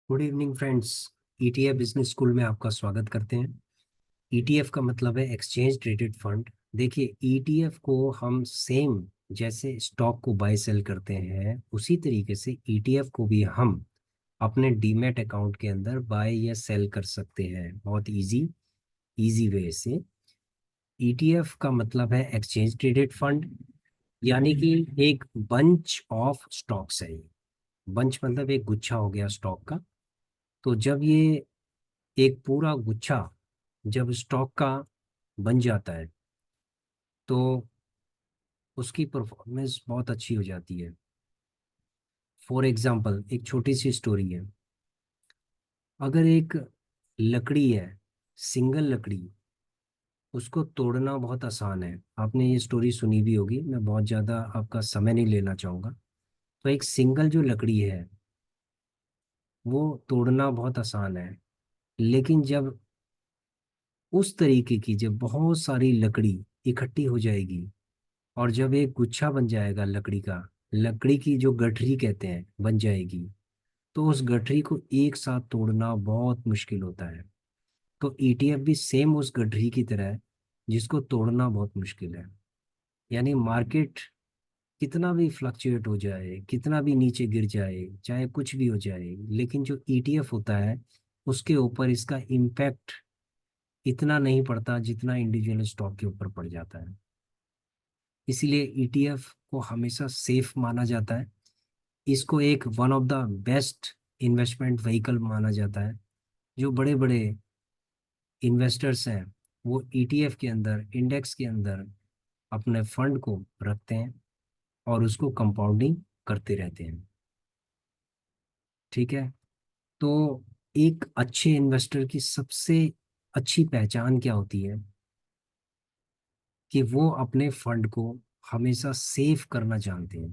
Good evening friends. ETF business school में आपका स्वागत करते हैं। ईटीएफ का मतलब है एक्सचेंज ट्रेडेड फंड। देखिए, ईटीएफ को हम सेम जैसे स्टॉक को बाय सेल करते हैं उसी तरीके से ईटीएफ को भी हम अपने डीमैट अकाउंट के अंदर बाय या सेल कर सकते हैं, बहुत इजी इजी वे से। ईटीएफ का मतलब है एक्सचेंज ट्रेडेड फंड, यानी कि एक बंच ऑफ स्टॉक्स है। बंच मतलब एक गुच्छा हो गया स्टॉक का। तो जब ये एक पूरा गुच्छा जब स्टॉक का बन जाता है तो उसकी परफॉर्मेंस बहुत अच्छी हो जाती है। फॉर एग्जांपल, एक छोटी सी स्टोरी है। अगर एक लकड़ी है, सिंगल लकड़ी, उसको तोड़ना बहुत आसान है। आपने ये स्टोरी सुनी भी होगी, मैं बहुत ज़्यादा आपका समय नहीं लेना चाहूँगा। तो एक सिंगल जो लकड़ी है वो तोड़ना बहुत आसान है। लेकिन जब उस तरीके की जब बहुत सारी लकड़ी इकट्ठी हो जाएगी और जब एक गुच्छा बन जाएगा लकड़ी का, लकड़ी की जो गठरी कहते हैं बन जाएगी, तो उस गठरी को एक साथ तोड़ना बहुत मुश्किल होता है। तो ईटीएफ भी सेम उस गठरी की तरह है जिसको तोड़ना बहुत मुश्किल है। यानी मार्केट कितना भी फ्लक्चुएट हो जाए, कितना भी नीचे गिर जाए, चाहे कुछ भी हो जाए, लेकिन जो ईटीएफ होता है उसके ऊपर इसका इम्पैक्ट इतना नहीं पड़ता जितना इंडिविजुअल स्टॉक के ऊपर पड़ जाता है। इसीलिए ईटीएफ को हमेशा सेफ माना जाता है। इसको एक one of the best investment vehicle माना जाता है। जो बड़े बड़े इन्वेस्टर्स हैं वो ईटीएफ के अंदर, इंडेक्स के अंदर अपने फंड को रखते हैं और उसको कंपाउंडिंग करते रहते हैं। ठीक है। तो एक अच्छे इन्वेस्टर की सबसे अच्छी पहचान क्या होती है कि वो अपने फंड को हमेशा सेफ करना जानते हैं।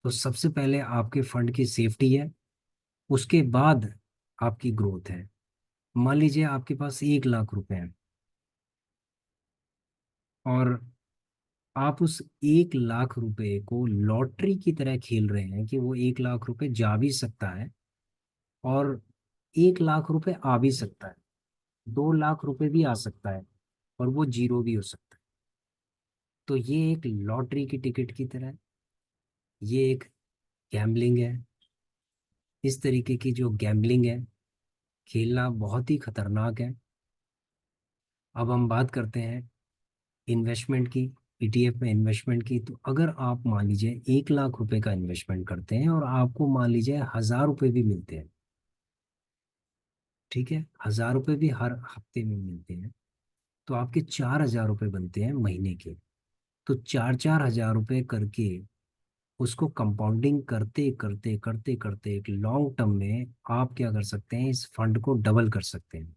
तो सबसे पहले आपके फंड की सेफ्टी है, उसके बाद आपकी ग्रोथ है। मान लीजिए आपके पास 1 लाख रुपए हैं और आप उस 1 लाख रुपए को लॉटरी की तरह खेल रहे हैं कि वो 1 लाख रुपए जा भी सकता है और 1 लाख रुपए आ भी सकता है, 2 लाख रुपए भी आ सकता है और वो जीरो भी हो सकता है। तो ये एक लॉटरी की टिकट की तरह है, ये एक गैम्बलिंग है। इस तरीके की जो गैम्बलिंग है, खेलना बहुत ही खतरनाक है। अब हम बात करते हैं इन्वेस्टमेंट की, ईटीएफ में इन्वेस्टमेंट की। तो अगर आप मान लीजिए 1 लाख रुपए का इन्वेस्टमेंट करते हैं और आपको मान लीजिए 1000 रुपये भी मिलते हैं, ठीक है, 1000 रुपये भी हर हफ्ते में मिलते हैं, तो आपके 4000 रुपये बनते हैं महीने के। तो 4 4 हजार रुपये करके उसको कंपाउंडिंग करते करते करते करते एक लॉन्ग टर्म में आप क्या कर सकते हैं, इस फंड को डबल कर सकते हैं।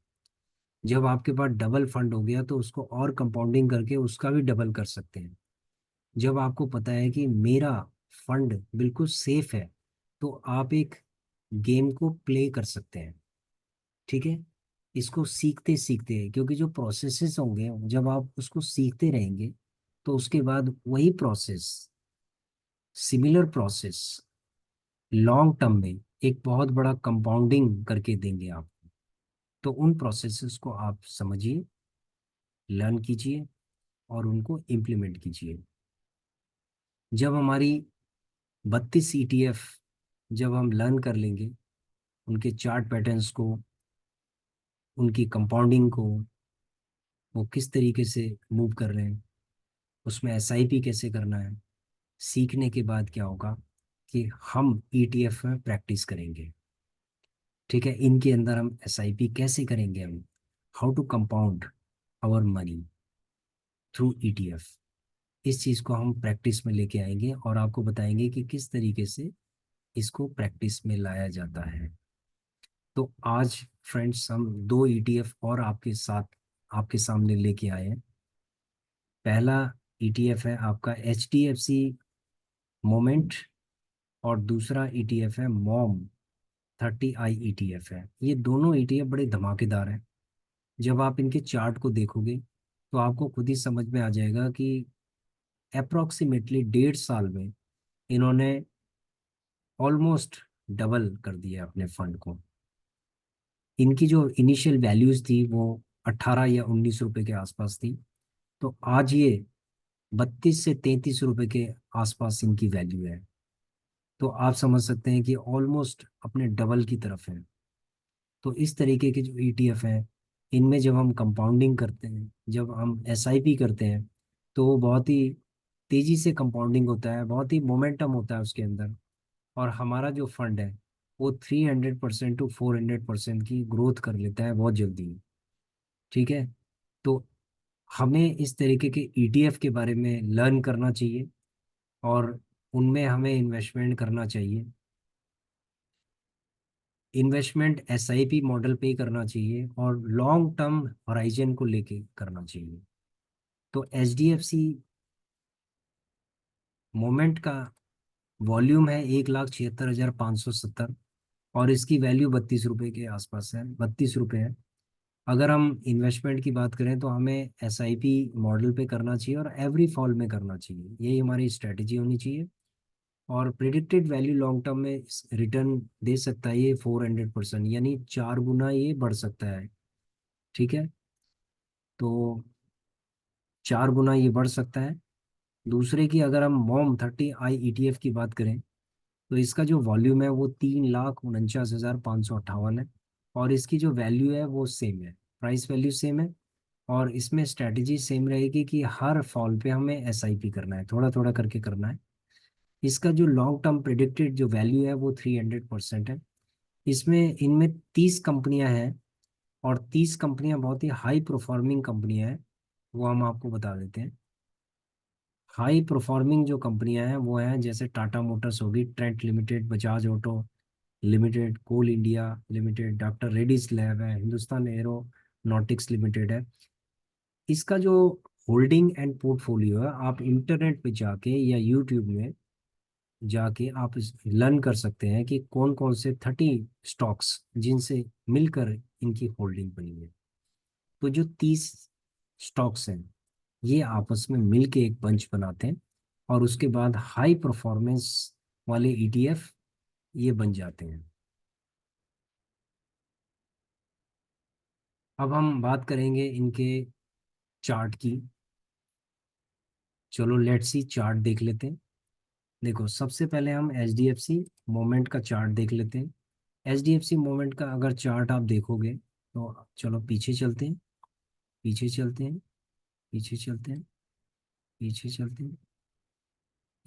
जब आपके पास डबल फंड हो गया तो उसको और कंपाउंडिंग करके उसका भी डबल कर सकते हैं। जब आपको पता है कि मेरा फंड बिल्कुल सेफ है तो आप एक गेम को प्ले कर सकते हैं। ठीक है। इसको सीखते सीखते, क्योंकि जो प्रोसेसेस होंगे जब आप उसको सीखते रहेंगे तो उसके बाद वही process, similar process long term में एक बहुत बड़ा कंपाउंडिंग करके देंगे आप। तो उन प्रोसेसेस को आप समझिए, लर्न कीजिए और उनको इम्प्लीमेंट कीजिए। जब हमारी 32 ईटीएफ जब हम लर्न कर लेंगे, उनके चार्ट पैटर्न्स को, उनकी कंपाउंडिंग को, वो किस तरीके से मूव कर रहे हैं, उसमें एसआईपी कैसे करना है, सीखने के बाद क्या होगा कि हम ईटीएफ में प्रैक्टिस करेंगे। ठीक है। इनके अंदर हम एसआईपी कैसे करेंगे, हम how to compound our money through ETF, इस चीज़ को हम प्रैक्टिस में लेके आएंगे और आपको बताएंगे कि किस तरीके से इसको प्रैक्टिस में लाया जाता है। तो आज फ्रेंड्स हम दो ईटीएफ और आपके साथ, आपके सामने लेके आए हैं। पहला ईटीएफ है आपका H D F C moment और दूसरा ईटीएफ है मॉम 30 आई ईटीएफ है। ये दोनों ईटीएफ बड़े धमाकेदार हैं। जब आप इनके चार्ट को देखोगे तो आपको खुद ही समझ में आ जाएगा कि अप्रोक्सीमेटली 1.5 साल में इन्होंने ऑलमोस्ट डबल कर दिया अपने फंड को। इनकी जो इनिशियल वैल्यूज थी वो 18 या 19 रुपए के आसपास थी। तो आज ये 32 से 33 रुपए के आसपास इनकी वैल्यू है। तो आप समझ सकते हैं कि ऑलमोस्ट अपने डबल की तरफ है। तो इस तरीके के जो ईटीएफ हैं, इनमें जब हम कंपाउंडिंग करते हैं, जब हम एसआईपी करते हैं, तो वो बहुत ही तेजी से कंपाउंडिंग होता है, बहुत ही मोमेंटम होता है उसके अंदर। और हमारा जो फंड है वो 300% to 400% की ग्रोथ कर लेता है बहुत जल्दी। ठीक है। तो हमें इस तरीके के ईटीएफ के बारे में लर्न करना चाहिए और उनमें हमें इन्वेस्टमेंट करना चाहिए। इन्वेस्टमेंट एसआईपी मॉडल पे ही करना चाहिए और लॉन्ग टर्म होराइजन को लेके करना चाहिए। तो एचडीएफसी मोमेंट का वॉल्यूम है 1,76,570 और इसकी वैल्यू 32 रुपये के आसपास है, 32 रुपये है। अगर हम इन्वेस्टमेंट की बात करें तो हमें एसआईपी मॉडल पे करना चाहिए और एवरी फॉल में करना चाहिए, यही हमारी स्ट्रेटेजी होनी चाहिए। और प्रिडिक्टेड वैल्यू लॉन्ग टर्म में रिटर्न दे सकता है ये 400%, यानी 4 गुना ये बढ़ सकता है। ठीक है। तो 4 गुना ये बढ़ सकता है। दूसरे की अगर हम MOM 30 I ETF की बात करें तो इसका जो वॉल्यूम है वो 3,49,558 है और इसकी जो वैल्यू है वो सेम है, प्राइस वैल्यू सेम है। और इसमें स्ट्रैटेजी सेम रहेगी कि हर फॉल पे हमें एसआईपी करना है, थोड़ा थोड़ा करके करना है। इसका जो लॉन्ग टर्म प्रिडिक्टेड जो वैल्यू है वो 300% है। इसमें इनमें 30 कंपनियां हैं और 30 कंपनियां बहुत ही हाई परफॉर्मिंग कंपनियां हैं, वो हम आपको बता देते हैं। हाई परफॉर्मिंग जो कंपनियां हैं वो हैं जैसे टाटा मोटर्स होगी, Trent Limited, Bajaj Auto Limited, Coal India Limited, Doctor Reddy's Lab है, हिंदुस्तान एरोनॉटिक्स लिमिटेड है। इसका जो होल्डिंग एंड पोर्टफोलियो है, आप इंटरनेट पे जाके या यूट्यूब में जाके आप लर्न कर सकते हैं कि कौन कौन से 30 स्टॉक्स जिनसे मिलकर इनकी होल्डिंग बनी है। तो जो 30 स्टॉक्स हैं ये आपस में मिलके एक बंच बनाते हैं और उसके बाद हाई परफॉर्मेंस वाले ईटीएफ ये बन जाते हैं। अब हम बात करेंगे इनके चार्ट की। चलो लेट्स सी चार्ट देख लेते हैं। देखो सबसे पहले हम H D F C moment का चार्ट देख लेते हैं। H D F C moment का अगर चार्ट आप देखोगे तो चलो पीछे चलते हैं, पीछे चलते हैं, पीछे चलते हैं, पीछे चलते हैं।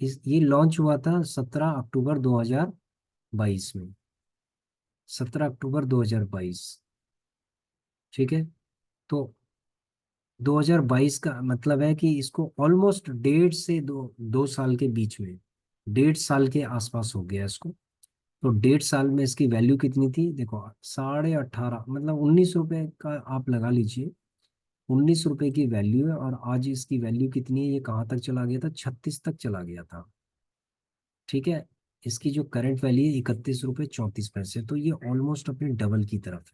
ये लॉन्च हुआ था 17 अक्टूबर 2022 में, 17 अक्टूबर 2022। ठीक है। तो 2022 का मतलब है कि इसको ऑलमोस्ट 1.5 से 2 साल के बीच में, 1.5 साल के आसपास हो गया इसको। तो 1.5 साल में इसकी वैल्यू कितनी थी देखो, 18.5 मतलब 19 रुपए का आप लगा लीजिए। 19 रुपए की वैल्यू है और आज इसकी वैल्यू कितनी है, ये कहाँ तक चला गया था, 36 तक चला गया था। ठीक है। इसकी जो करंट वैल्यू है 31 रुपए 34 पैसे, तो ये ऑलमोस्ट अपने डबल की तरफ है।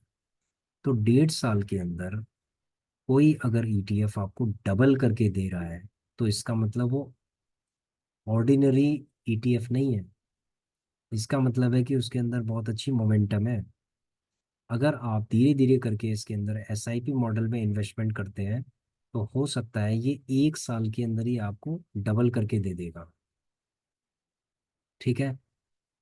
तो 1.5 साल के अंदर कोई अगर ईटीएफ आपको डबल करके दे रहा है तो इसका मतलब वो ऑर्डिनरी ईटीएफ नहीं है। इसका मतलब है कि उसके अंदर बहुत अच्छी मोमेंटम है। अगर आप धीरे धीरे करके इसके अंदर एसआईपी मॉडल में इन्वेस्टमेंट करते हैं तो हो सकता है ये 1 साल के अंदर ही आपको डबल करके दे देगा। ठीक है।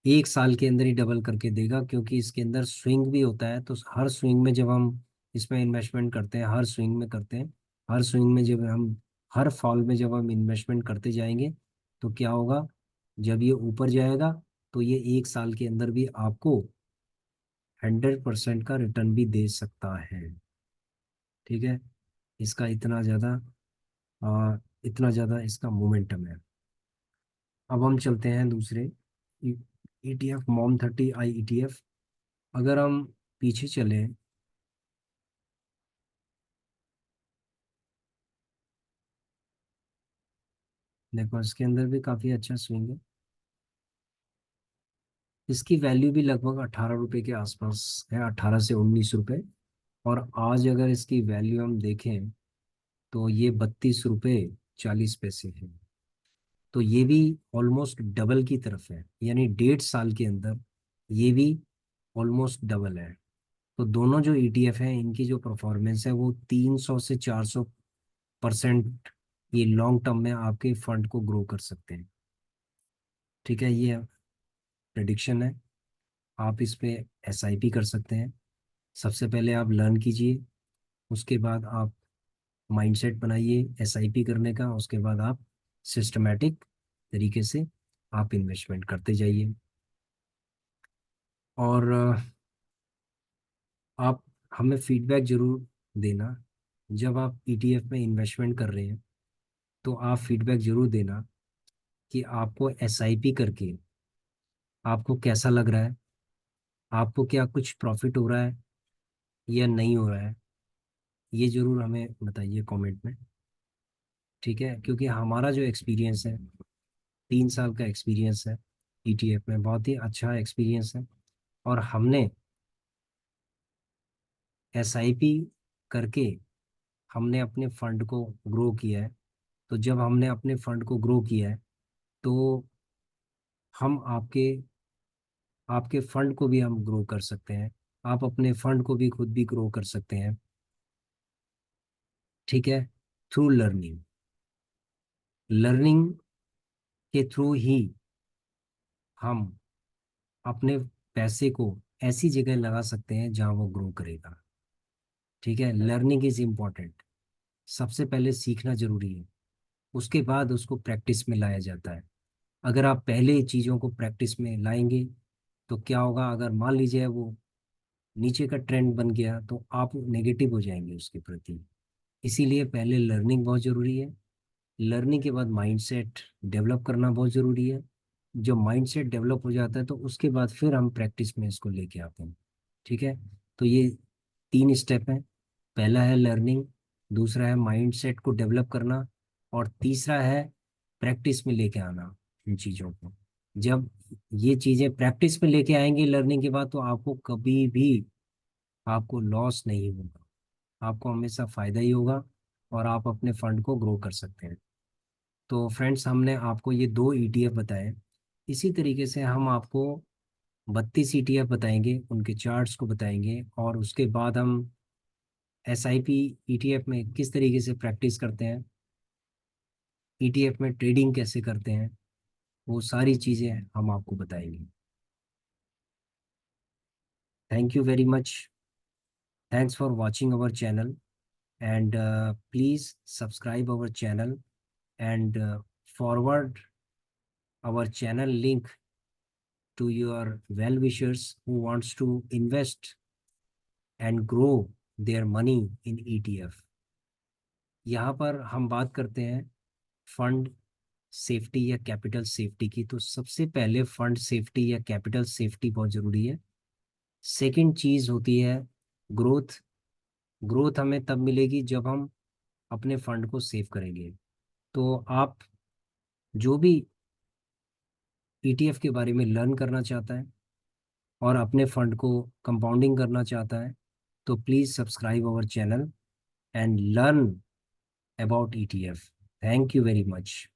1 साल के अंदर ही डबल करके देगा क्योंकि इसके अंदर स्विंग भी होता है। तो हर स्विंग में जब हम इसमें इन्वेस्टमेंट करते हैं, हर स्विंग में करते हैं, हर स्विंग में जब हम हर फॉल में जब हम इन्वेस्टमेंट करते जाएंगे तो क्या होगा, जब ये ऊपर जाएगा तो ये 1 साल के अंदर भी आपको 100% का रिटर्न भी दे सकता है। ठीक है। इसका इतना ज़्यादा इसका मोमेंटम है। अब हम चलते हैं दूसरे ईटीएफ, MOM 30 I ETF। अगर हम पीछे चले, देखो इसके अंदर भी काफ़ी अच्छा स्विंग है। इसकी वैल्यू भी लगभग 18 रुपए के आसपास है, 18 से 19 रुपए। और आज अगर इसकी वैल्यू हम देखें तो ये 32 रुपए 40 पैसे है। तो ये भी ऑलमोस्ट डबल की तरफ है, यानी 1.5 साल के अंदर ये भी ऑलमोस्ट डबल है। तो दोनों जो ईटीएफ हैं इनकी जो परफॉर्मेंस है वो 300 से 400% ये लॉन्ग टर्म में आपके फंड को ग्रो कर सकते हैं। ठीक है, ये प्रेडिक्शन है। आप इस पे एसआईपी कर सकते हैं। सबसे पहले आप लर्न कीजिए, उसके बाद आप माइंडसेट बनाइए एसआईपी करने का, उसके बाद आप सिस्टमेटिक तरीके से आप इन्वेस्टमेंट करते जाइए। और आप हमें फीडबैक जरूर देना। जब आप ईटीएफ में इन्वेस्टमेंट कर रहे हैं तो आप फीडबैक जरूर देना कि आपको एसआईपी करके आपको कैसा लग रहा है, आपको क्या कुछ प्रॉफिट हो रहा है या नहीं हो रहा है। ये जरूर हमें बताइए कमेंट में। ठीक है, क्योंकि हमारा जो एक्सपीरियंस है, 3 साल का एक्सपीरियंस है ईटीएफ में, बहुत ही अच्छा एक्सपीरियंस है। और हमने एसआईपी करके हमने अपने फंड को ग्रो किया है। तो जब हमने अपने फंड को ग्रो किया है तो हम आपके आपके फंड को भी हम ग्रो कर सकते हैं। आप अपने फंड को भी खुद भी ग्रो कर सकते हैं। ठीक है, थ्रू लर्निंग। लर्निंग के थ्रू ही हम अपने पैसे को ऐसी जगह लगा सकते हैं जहां वो ग्रो करेगा। ठीक है, लर्निंग इज इम्पॉर्टेंट। सबसे पहले सीखना जरूरी है, उसके बाद उसको प्रैक्टिस में लाया जाता है। अगर आप पहले चीज़ों को प्रैक्टिस में लाएंगे तो क्या होगा, अगर मान लीजिए वो नीचे का ट्रेंड बन गया तो आप नेगेटिव हो जाएंगे उसके प्रति। इसीलिए पहले लर्निंग बहुत ज़रूरी है। लर्निंग के बाद माइंडसेट डेवलप करना बहुत ज़रूरी है। जब माइंडसेट डेवलप हो जाता है तो उसके बाद फिर हम प्रैक्टिस में इसको लेके आते हैं। ठीक है, तो ये 3 स्टेप हैं। पहला है लर्निंग, दूसरा है माइंडसेट को डेवलप करना, और तीसरा है प्रैक्टिस में लेके आना इन चीज़ों को। जब ये चीज़ें प्रैक्टिस में लेके आएंगे लर्निंग के बाद तो आपको कभी भी आपको लॉस नहीं होगा, आपको हमेशा फायदा ही होगा और आप अपने फंड को ग्रो कर सकते हैं। तो फ्रेंड्स, हमने आपको ये 2 ईटीएफ बताए। इसी तरीके से हम आपको 32 ईटीएफ बताएंगे, उनके चार्ट्स को बताएंगे, और उसके बाद हम एसआईपी ईटीएफ में किस तरीके से प्रैक्टिस करते हैं, ईटीएफ में ट्रेडिंग कैसे करते हैं, वो सारी चीज़ें हम आपको बताएंगे। Thank you very much. Thanks for watching our channel, and please subscribe our channel, and forward our channel link to your well wishers who wants to invest and grow their money in ETF। यहाँ पर हम बात करते हैं fund safety या capital safety की। तो सबसे पहले फंड सेफ्टी या कैपिटल सेफ्टी बहुत ज़रूरी है। सेकंड चीज़ होती है ग्रोथ। ग्रोथ हमें तब मिलेगी जब हम अपने फंड को सेव करेंगे। तो आप जो भी ईटीएफ के बारे में लर्न करना चाहता है और अपने फंड को कंपाउंडिंग करना चाहता है तो please subscribe our channel and learn about ETF. Thank you very much.